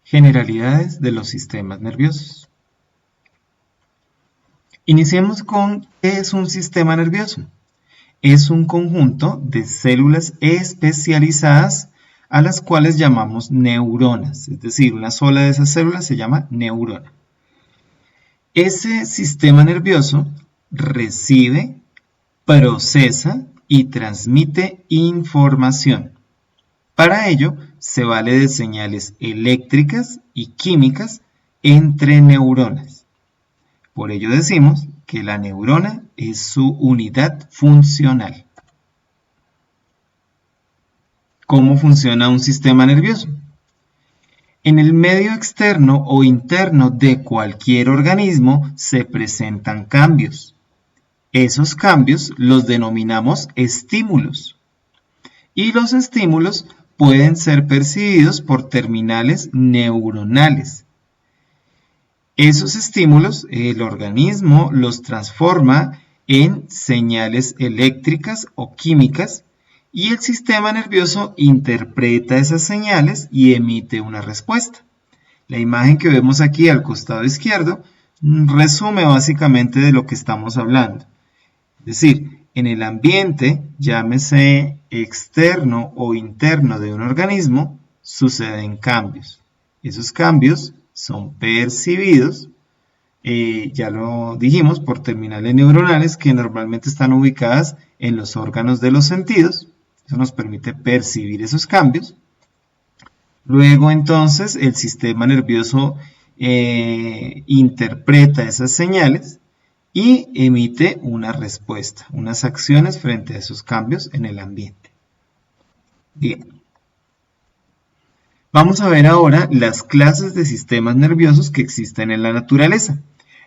Generalidades de los sistemas nerviosos. Iniciemos con ¿qué es un sistema nervioso? Es un conjunto de células especializadas a las cuales llamamos neuronas, es decir, una sola de esas células se llama neurona. Ese sistema nervioso recibe, procesa y transmite información. Para ello, se vale de señales eléctricas y químicas entre neuronas. Por ello decimos que la neurona es su unidad funcional. ¿Cómo funciona un sistema nervioso? En el medio externo o interno de cualquier organismo se presentan cambios. Esos cambios los denominamos estímulos. Y los estímulos pueden ser percibidos por terminales neuronales. Esos estímulos, el organismo los transforma en señales eléctricas o químicas y el sistema nervioso interpreta esas señales y emite una respuesta. La imagen que vemos aquí al costado izquierdo resume básicamente de lo que estamos hablando. Es decir, en el ambiente, llámese externo o interno de un organismo, suceden cambios. Esos cambios son percibidos, ya lo dijimos, por terminales neuronales que normalmente están ubicadas en los órganos de los sentidos. Eso nos permite percibir esos cambios. Luego entonces el sistema nervioso interpreta esas señales y emite una respuesta, unas acciones frente a esos cambios en el ambiente. Bien. Vamos a ver ahora las clases de sistemas nerviosos que existen en la naturaleza.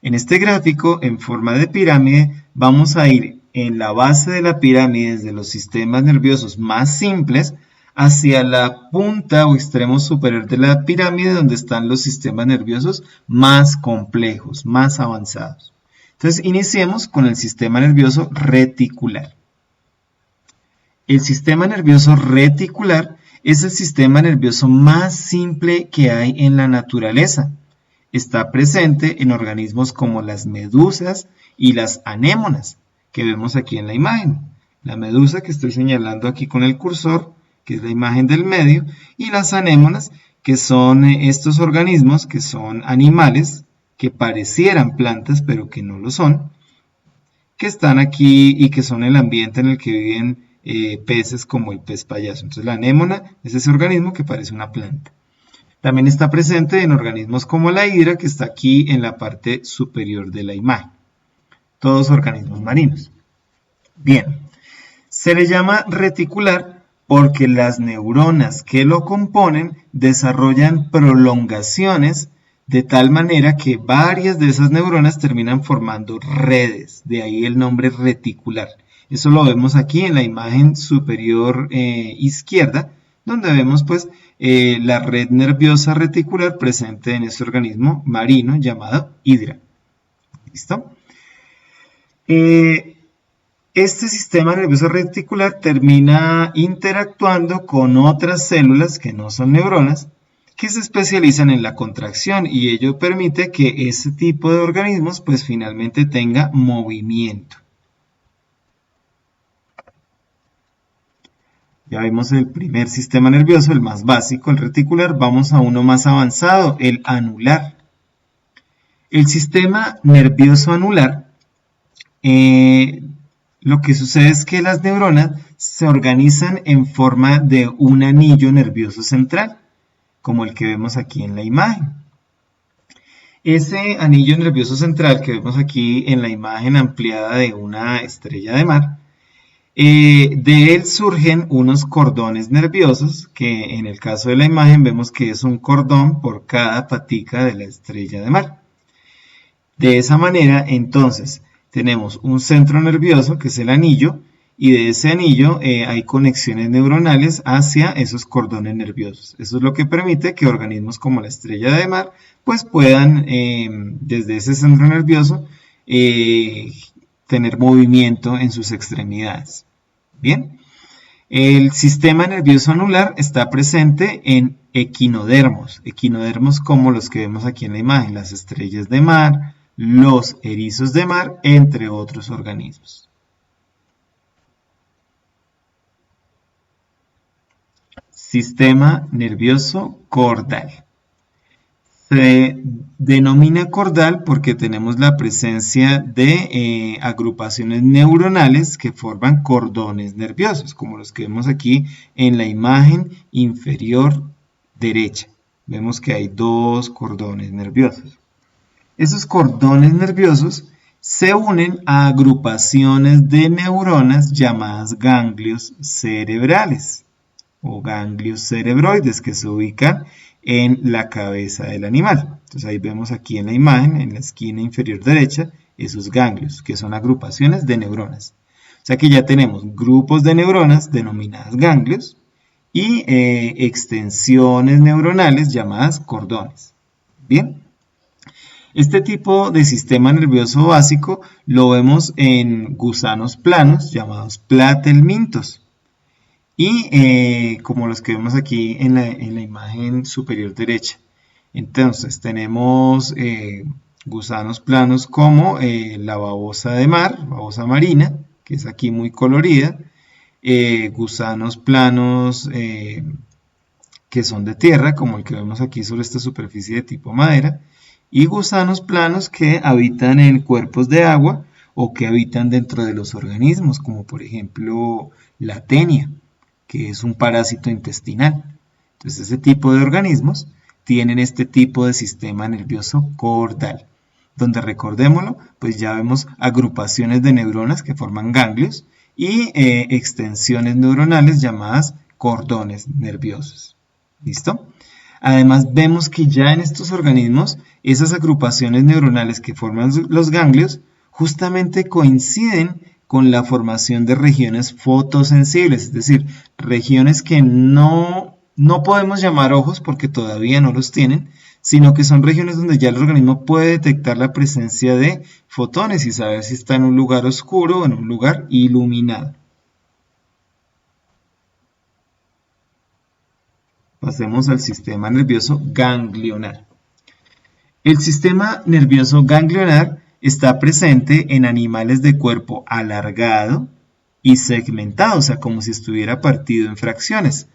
En este gráfico, en forma de pirámide, vamos a ir en la base de la pirámide desde los sistemas nerviosos más simples hacia la punta o extremo superior de la pirámide donde están los sistemas nerviosos más complejos, más avanzados. Entonces, iniciemos con el sistema nervioso reticular. El sistema nervioso reticular es el sistema nervioso más simple que hay en la naturaleza. Está presente en organismos como las medusas y las anémonas, que vemos aquí en la imagen. La medusa que estoy señalando aquí con el cursor, que es la imagen del medio, y las anémonas, que son estos organismos que son animales, que parecieran plantas, pero que no lo son, que están aquí y que son el ambiente en el que viven peces como el pez payaso. Entonces la anémona es ese organismo que parece una planta. También está presente en organismos como la hidra, que está aquí en la parte superior de la imagen. Todos organismos marinos. Bien, se le llama reticular porque las neuronas que lo componen desarrollan prolongaciones de tal manera que varias de esas neuronas terminan formando redes, de ahí el nombre reticular. Eso lo vemos aquí en la imagen superior izquierda, donde vemos pues la red nerviosa reticular presente en este organismo marino llamado hidra. ¿Listo? Este sistema nervioso reticular termina interactuando con otras células que no son neuronas, que se especializan en la contracción y ello permite que ese tipo de organismos pues finalmente tenga movimiento. Ya vimos el primer sistema nervioso, el más básico, el reticular. Vamos a uno más avanzado, el anular. El sistema nervioso anular, lo que sucede es que las neuronas se organizan en forma de un anillo nervioso central, como el que vemos aquí en la imagen. Ese anillo nervioso central que vemos aquí en la imagen ampliada de una estrella de mar, de él surgen unos cordones nerviosos que en el caso de la imagen vemos que es un cordón por cada patica de la estrella de mar. De esa manera entonces tenemos un centro nervioso que es el anillo y de ese anillo hay conexiones neuronales hacia esos cordones nerviosos. Eso es lo que permite que organismos como la estrella de mar pues puedan desde ese centro nervioso tener movimiento en sus extremidades. Bien, el sistema nervioso anular está presente en equinodermos. Equinodermos como los que vemos aquí en la imagen, las estrellas de mar, los erizos de mar, entre otros organismos. Sistema nervioso cordal. Se denomina cordal porque tenemos la presencia de agrupaciones neuronales que forman cordones nerviosos, como los que vemos aquí en la imagen inferior derecha. Vemos que hay dos cordones nerviosos. Esos cordones nerviosos se unen a agrupaciones de neuronas llamadas ganglios cerebrales o ganglios cerebroides que se ubican en la cabeza del animal. Entonces ahí vemos aquí en la imagen, en la esquina inferior derecha, esos ganglios, que son agrupaciones de neuronas. O sea que ya tenemos grupos de neuronas denominadas ganglios y extensiones neuronales llamadas cordones. Bien. Este tipo de sistema nervioso básico lo vemos en gusanos planos llamados platelmintos. Y como los que vemos aquí en la imagen superior derecha. Entonces tenemos gusanos planos como la babosa de mar, babosa marina, que es aquí muy colorida, gusanos planos que son de tierra, como el que vemos aquí sobre esta superficie de tipo madera, y gusanos planos que habitan en cuerpos de agua o que habitan dentro de los organismos, como por ejemplo la tenia, que es un parásito intestinal. Entonces ese tipo de organismos tienen este tipo de sistema nervioso cordal, donde recordémoslo, pues ya vemos agrupaciones de neuronas que forman ganglios y extensiones neuronales llamadas cordones nerviosos. ¿Listo? Además vemos que ya en estos organismos esas agrupaciones neuronales que forman los ganglios justamente coinciden con la formación de regiones fotosensibles, es decir, regiones que no podemos llamar ojos porque todavía no los tienen, sino que son regiones donde ya el organismo puede detectar la presencia de fotones y saber si está en un lugar oscuro o en un lugar iluminado. Pasemos al sistema nervioso ganglionar. El sistema nervioso ganglionar está presente en animales de cuerpo alargado y segmentado, o sea, como si estuviera partido en fracciones,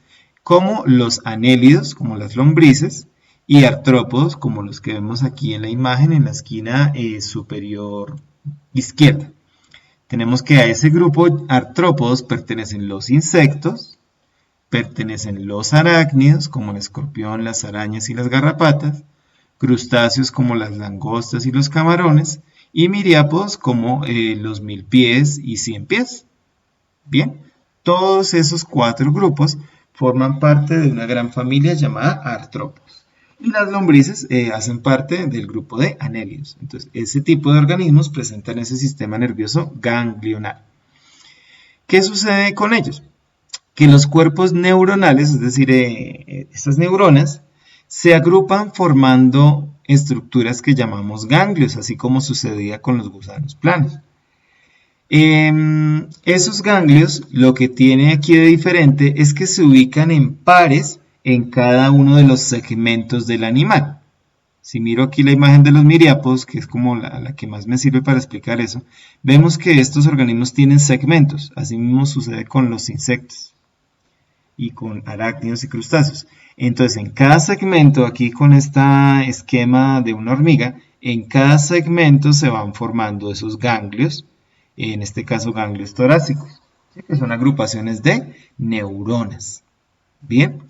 como los anélidos, como las lombrices, y artrópodos, como los que vemos aquí en la imagen en la esquina superior izquierda. Tenemos que a ese grupo artrópodos pertenecen los insectos, pertenecen los arácnidos, como el escorpión, las arañas y las garrapatas, crustáceos como las langostas y los camarones, y miriápodos como los milpies y ciempiés. Bien, todos esos cuatro grupos forman parte de una gran familia llamada artrópodos. Y las lombrices hacen parte del grupo de anélidos. Entonces, ese tipo de organismos presentan ese sistema nervioso ganglionar. ¿Qué sucede con ellos? Que los cuerpos neuronales, es decir, estas neuronas, se agrupan formando estructuras que llamamos ganglios, así como sucedía con los gusanos planos. Esos ganglios, lo que tiene aquí de diferente es que se ubican en pares en cada uno de los segmentos del animal. Si miro aquí la imagen de los miriápodos, que es como la que más me sirve para explicar eso, vemos que estos organismos tienen segmentos, así mismo sucede con los insectos y con arácnidos y crustáceos. Entonces, en cada segmento, aquí con este esquema de una hormiga, en cada segmento se van formando esos ganglios, en este caso ganglios torácicos, ¿sí? Que son agrupaciones de neuronas. Bien,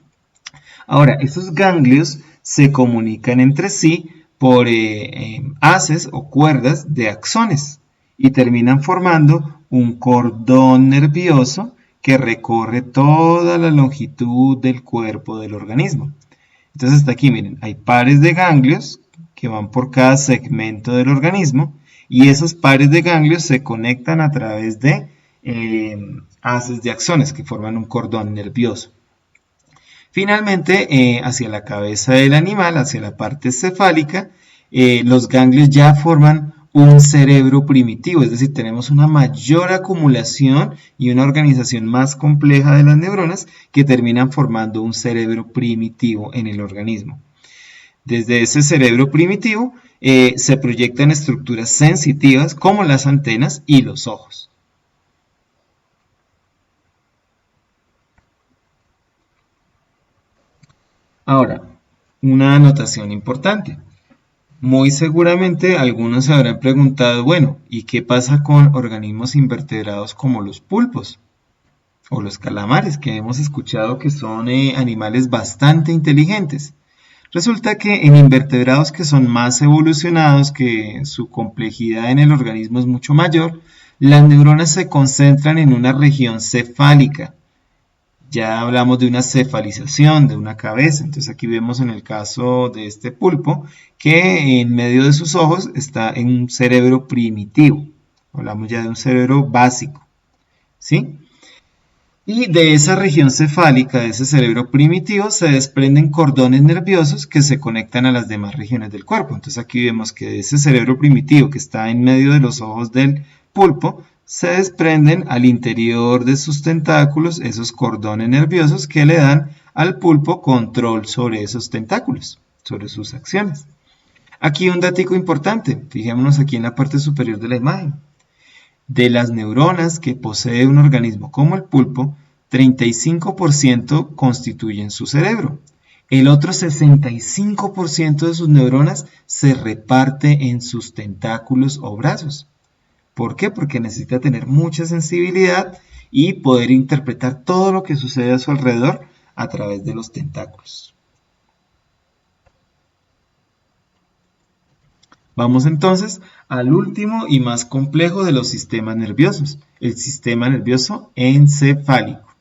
ahora, esos ganglios se comunican entre sí por haces o cuerdas de axones y terminan formando un cordón nervioso que recorre toda la longitud del cuerpo del organismo. Entonces hasta aquí, miren, hay pares de ganglios que van por cada segmento del organismo y esos pares de ganglios se conectan a través de haces de axones que forman un cordón nervioso. Finalmente, hacia la cabeza del animal, hacia la parte cefálica, los ganglios ya forman un cerebro primitivo, es decir, tenemos una mayor acumulación y una organización más compleja de las neuronas que terminan formando un cerebro primitivo en el organismo. Desde ese cerebro primitivo se proyectan estructuras sensitivas como las antenas y los ojos. Ahora, una anotación importante. Muy seguramente algunos se habrán preguntado, bueno, ¿y qué pasa con organismos invertebrados como los pulpos o los calamares, que hemos escuchado que son animales bastante inteligentes? Resulta que en invertebrados que son más evolucionados, que su complejidad en el organismo es mucho mayor, las neuronas se concentran en una región cefálica. Ya hablamos de una cefalización de una cabeza, entonces aquí vemos en el caso de este pulpo que en medio de sus ojos está en un cerebro primitivo. Hablamos ya de un cerebro básico, ¿sí? Y de esa región cefálica, de ese cerebro primitivo, se desprenden cordones nerviosos que se conectan a las demás regiones del cuerpo. Entonces aquí vemos que de ese cerebro primitivo que está en medio de los ojos del pulpo, se desprenden al interior de sus tentáculos esos cordones nerviosos que le dan al pulpo control sobre esos tentáculos, sobre sus acciones. Aquí un datico importante, fijémonos aquí en la parte superior de la imagen. De las neuronas que posee un organismo como el pulpo, 35% constituyen su cerebro. El otro 65% de sus neuronas se reparte en sus tentáculos o brazos. ¿Por qué? Porque necesita tener mucha sensibilidad y poder interpretar todo lo que sucede a su alrededor a través de los tentáculos. Vamos entonces al último y más complejo de los sistemas nerviosos, el sistema nervioso encefálico.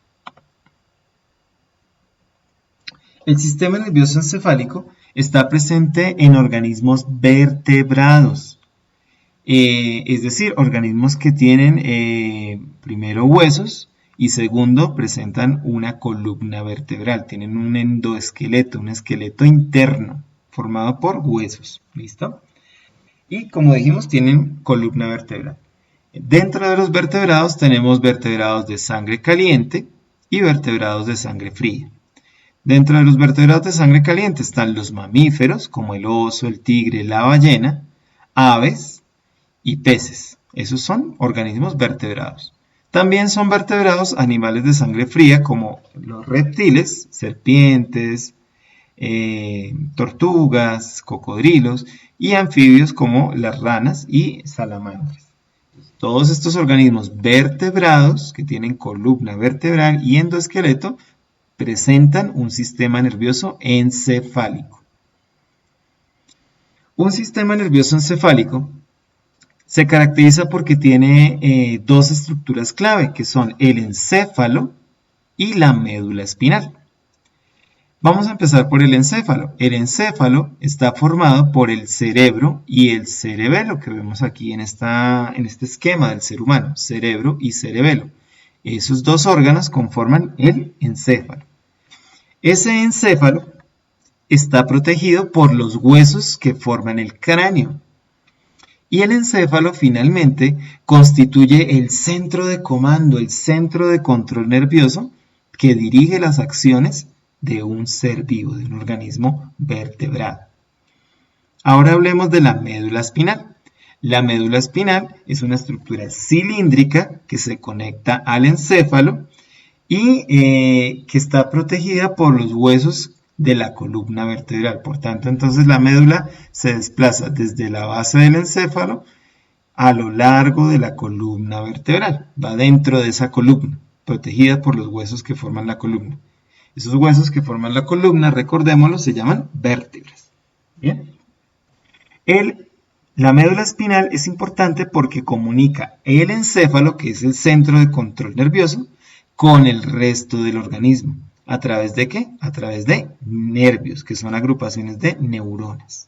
El sistema nervioso encefálico está presente en organismos vertebrados. Es decir, organismos que tienen primero huesos y segundo presentan una columna vertebral, tienen un endoesqueleto, un esqueleto interno formado por huesos, ¿listo? Y como dijimos, tienen columna vertebral. Dentro de los vertebrados tenemos vertebrados de sangre caliente y vertebrados de sangre fría. Dentro de los vertebrados de sangre caliente están los mamíferos, como el oso, el tigre, la ballena, aves y peces. Esos son organismos vertebrados. También son vertebrados animales de sangre fría como los reptiles, serpientes, tortugas, cocodrilos y anfibios como las ranas y salamandras. Todos estos organismos vertebrados que tienen columna vertebral y endoesqueleto presentan un sistema nervioso encefálico. Un sistema nervioso encefálico se caracteriza porque tiene dos estructuras clave, que son el encéfalo y la médula espinal. Vamos a empezar por el encéfalo. El encéfalo está formado por el cerebro y el cerebelo, que vemos aquí en este esquema del ser humano, cerebro y cerebelo. Esos dos órganos conforman el encéfalo. Ese encéfalo está protegido por los huesos que forman el cráneo. Y el encéfalo finalmente constituye el centro de comando, el centro de control nervioso que dirige las acciones de un ser vivo, de un organismo vertebrado. Ahora hablemos de la médula espinal. La médula espinal es una estructura cilíndrica que se conecta al encéfalo y que está protegida por los huesos de la columna vertebral. Por tanto, entonces la médula se desplaza desde la base del encéfalo a lo largo de la columna vertebral. Va dentro de esa columna, protegida por los huesos que forman la columna. Esos huesos que forman la columna, recordémoslo, se llaman vértebras. Bien. La médula espinal es importante porque comunica el encéfalo, que es el centro de control nervioso, con el resto del organismo. ¿A través de qué? A través de nervios, que son agrupaciones de neuronas.